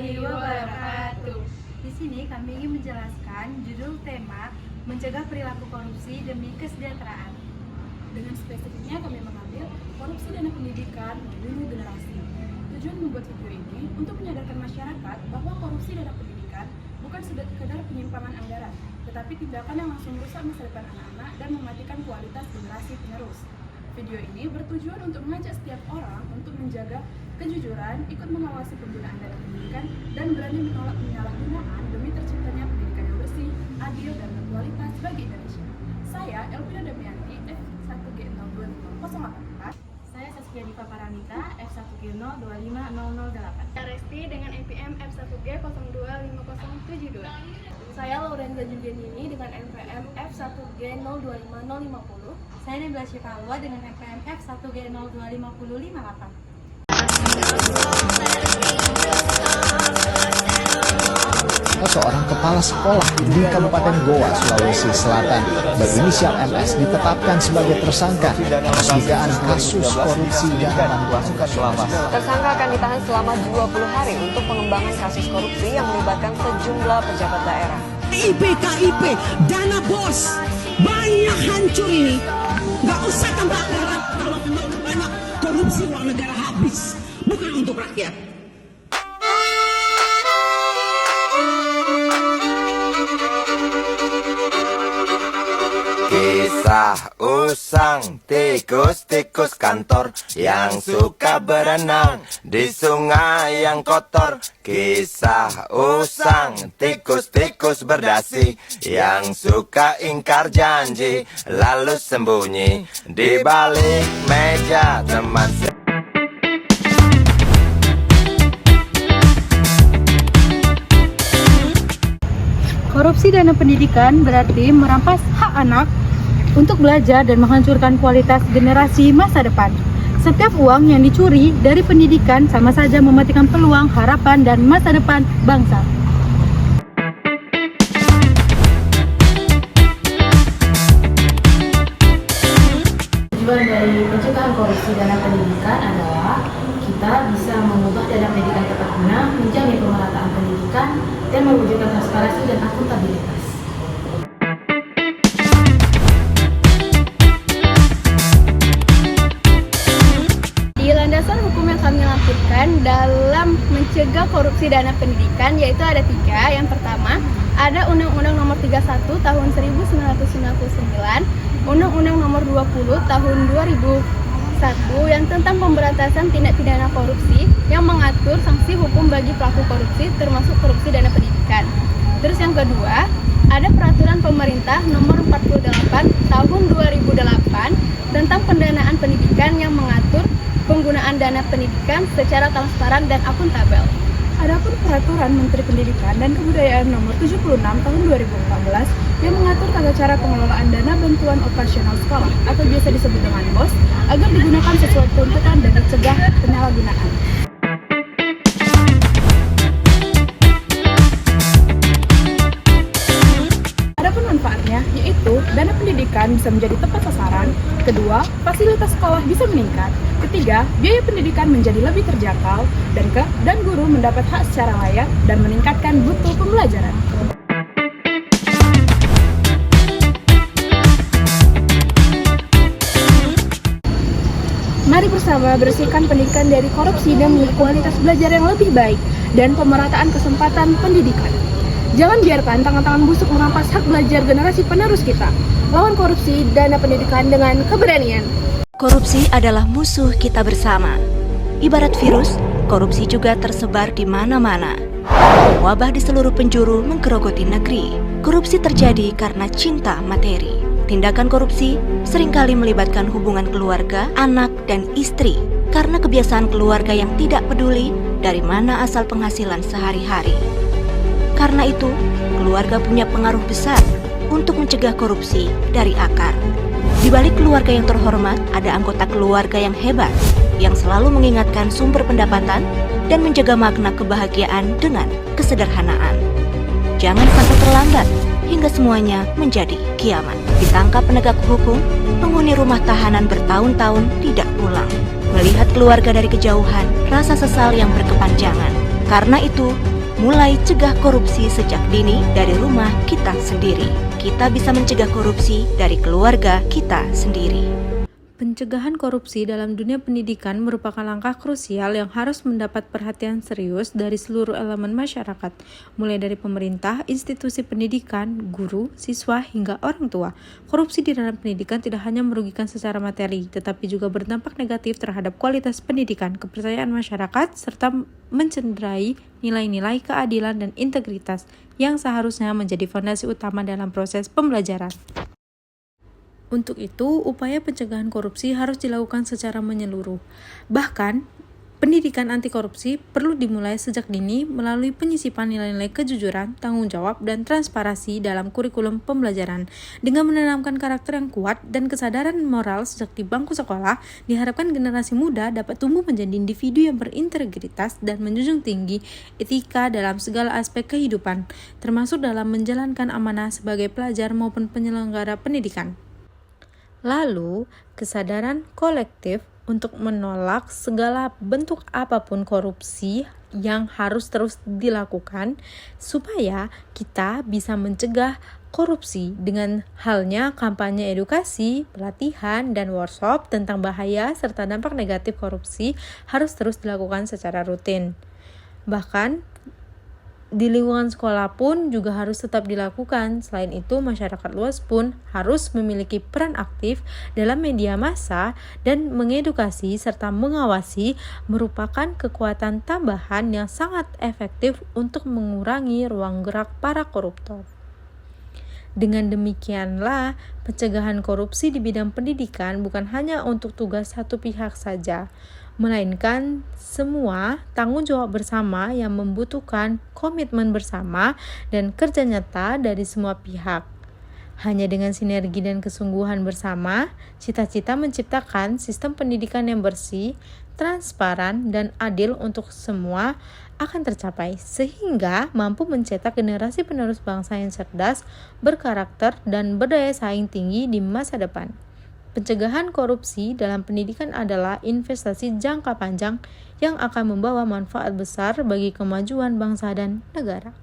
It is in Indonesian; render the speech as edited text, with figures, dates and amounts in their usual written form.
warahmatullahi wabarakatuh. Di sini kami ingin menjelaskan judul tema mencegah perilaku korupsi demi kesejahteraan. Dengan spesifiknya kami mengambil korupsi dana pendidikan membunuh generasi. Tujuan membuat video ini untuk menyadarkan masyarakat bahwa korupsi dana pendidikan bukan sekedar penyimpangan anggaran, tetapi tindakan yang langsung merusak masa depan anak-anak dan mematikan kualitas generasi penerus. Video ini bertujuan untuk mengajak setiap orang untuk menjaga kejujuran, ikut mengawasi penggunaan dana pendidikan, dan berani menolak penyalahgunaan demi terciptanya pendidikan yang bersih, adil, dan berkualitas bagi Indonesia. Saya, Elvira Damianti, F1G02508. Saya Saskia Diva Paramita, F1G0250008. Resti dengan NPM F1G025072. Saya Laurenza Julianini dengan NPM F1G025050. Saya Nabila Syikalwa dengan NPM F1G0255058. Seorang kepala sekolah di Kabupaten Goa, Sulawesi Selatan berinisial MS ditetapkan sebagai tersangka atas dugaan kasus korupsi dana bantuan. Tersangka akan ditahan selama 20 hari untuk pengembangan kasus korupsi yang melibatkan sejumlah pejabat daerah. KIP, dana bos, banyak hancur ini. Gak usah tambah anggaran kalau memang banyak korupsi uang negara habis, bukan untuk rakyat. Kisah usang tikus-tikus kantor yang suka berenang di sungai yang kotor. Kisah usang tikus-tikus berdasi yang suka ingkar janji lalu sembunyi di balik meja teman. Korupsi dana pendidikan berarti merampas hak anak untuk belajar dan menghancurkan kualitas generasi masa depan. Setiap uang yang dicuri dari pendidikan sama saja mematikan peluang, harapan, dan masa depan bangsa. Tujuan dari pencegahan korupsi dana pendidikan adalah kita bisa mengubah dana pendidikan tepat guna, menjamin pemerataan pendidikan, dan mewujudkan transparansi dan akuntabilitas. Di landasan hukum yang kami lakukan dalam mencegah korupsi dana pendidikan yaitu ada 3. Yang pertama, ada Undang-Undang Nomor 31 Tahun 1999, Undang-Undang Nomor 20 Tahun 2001 yang tentang pemberantasan tindak pidana korupsi yang mengatur sanksi hukum bagi pelaku korupsi termasuk korupsi dana pendidikan. Terus yang kedua, ada Peraturan Pemerintah Nomor 48 Tahun 2008 tentang pendanaan pendidikan yang mengatur penggunaan dana pendidikan secara transparan dan akuntabel. Adapun Peraturan Menteri Pendidikan dan Kebudayaan Nomor 76 Tahun 2014 yang mengatur tata cara pengelolaan dana bantuan operasional sekolah atau biasa disebut dengan BOS agar digunakan sesuai peruntukan dan dicegah penyalahgunaan. Adapun manfaatnya yaitu dana pendidikan bisa menjadi tepat sasaran, kedua, fasilitas sekolah bisa meningkat, ketiga, biaya pendidikan menjadi lebih terjangkau, dan guru mendapat hak secara layak dan meningkatkan mutu pembelajaran. Mari bersama bersihkan pendidikan dari korupsi demi kualitas belajar yang lebih baik dan pemerataan kesempatan pendidikan. Jangan biarkan tangan-tangan busuk merampas hak belajar generasi penerus kita. Lawan korupsi dana pendidikan dengan keberanian. Korupsi adalah musuh kita bersama. Ibarat virus, korupsi juga tersebar di mana-mana. Wabah di seluruh penjuru menggerogoti negeri. Korupsi terjadi karena cinta materi. Tindakan korupsi seringkali melibatkan hubungan keluarga, anak, dan istri karena kebiasaan keluarga yang tidak peduli dari mana asal penghasilan sehari-hari. Karena itu, keluarga punya pengaruh besar untuk mencegah korupsi dari akar. Di balik keluarga yang terhormat, ada anggota keluarga yang hebat, yang selalu mengingatkan sumber pendapatan dan menjaga makna kebahagiaan dengan kesederhanaan. Jangan sampai terlambat hingga semuanya menjadi kiamat. Ditangkap penegak hukum, penghuni rumah tahanan bertahun-tahun tidak pulang. Melihat keluarga dari kejauhan, rasa sesal yang berkepanjangan. Karena itu, Mulai cegah korupsi sejak dini dari rumah kita sendiri. Kita bisa mencegah korupsi dari keluarga kita sendiri. Pencegahan korupsi dalam dunia pendidikan merupakan langkah krusial yang harus mendapat perhatian serius dari seluruh elemen masyarakat, mulai dari pemerintah, institusi pendidikan, guru, siswa, hingga orang tua. Korupsi di dalam pendidikan tidak hanya merugikan secara materi, tetapi juga berdampak negatif terhadap kualitas pendidikan, kepercayaan masyarakat, serta mencederai nilai-nilai keadilan dan integritas yang seharusnya menjadi fondasi utama dalam proses pembelajaran. Untuk itu, upaya pencegahan korupsi harus dilakukan secara menyeluruh. Bahkan, pendidikan anti korupsi perlu dimulai sejak dini melalui penyisipan nilai-nilai kejujuran, tanggung jawab, dan transparansi dalam kurikulum pembelajaran. Dengan menanamkan karakter yang kuat dan kesadaran moral sejak di bangku sekolah, diharapkan generasi muda dapat tumbuh menjadi individu yang berintegritas dan menjunjung tinggi etika dalam segala aspek kehidupan, termasuk dalam menjalankan amanah sebagai pelajar maupun penyelenggara pendidikan. Lalu, kesadaran kolektif untuk menolak segala bentuk apapun korupsi yang harus terus dilakukan supaya kita bisa mencegah korupsi dengan halnya kampanye edukasi, pelatihan, dan workshop tentang bahaya serta dampak negatif korupsi harus terus dilakukan secara rutin. Bahkan, di lingkungan sekolah pun juga harus tetap dilakukan. Selain itu, masyarakat luas pun harus memiliki peran aktif dalam media massa dan mengedukasi serta mengawasi merupakan kekuatan tambahan yang sangat efektif untuk mengurangi ruang gerak para koruptor. Dengan demikianlah, pencegahan korupsi di bidang pendidikan bukan hanya untuk tugas satu pihak saja, melainkan semua tanggung jawab bersama yang membutuhkan komitmen bersama dan kerja nyata dari semua pihak. Hanya dengan sinergi dan kesungguhan bersama, cita-cita menciptakan sistem pendidikan yang bersih, transparan, dan adil untuk semua akan tercapai, sehingga mampu mencetak generasi penerus bangsa yang cerdas, berkarakter, dan berdaya saing tinggi di masa depan. Pencegahan korupsi dalam pendidikan adalah investasi jangka panjang yang akan membawa manfaat besar bagi kemajuan bangsa dan negara.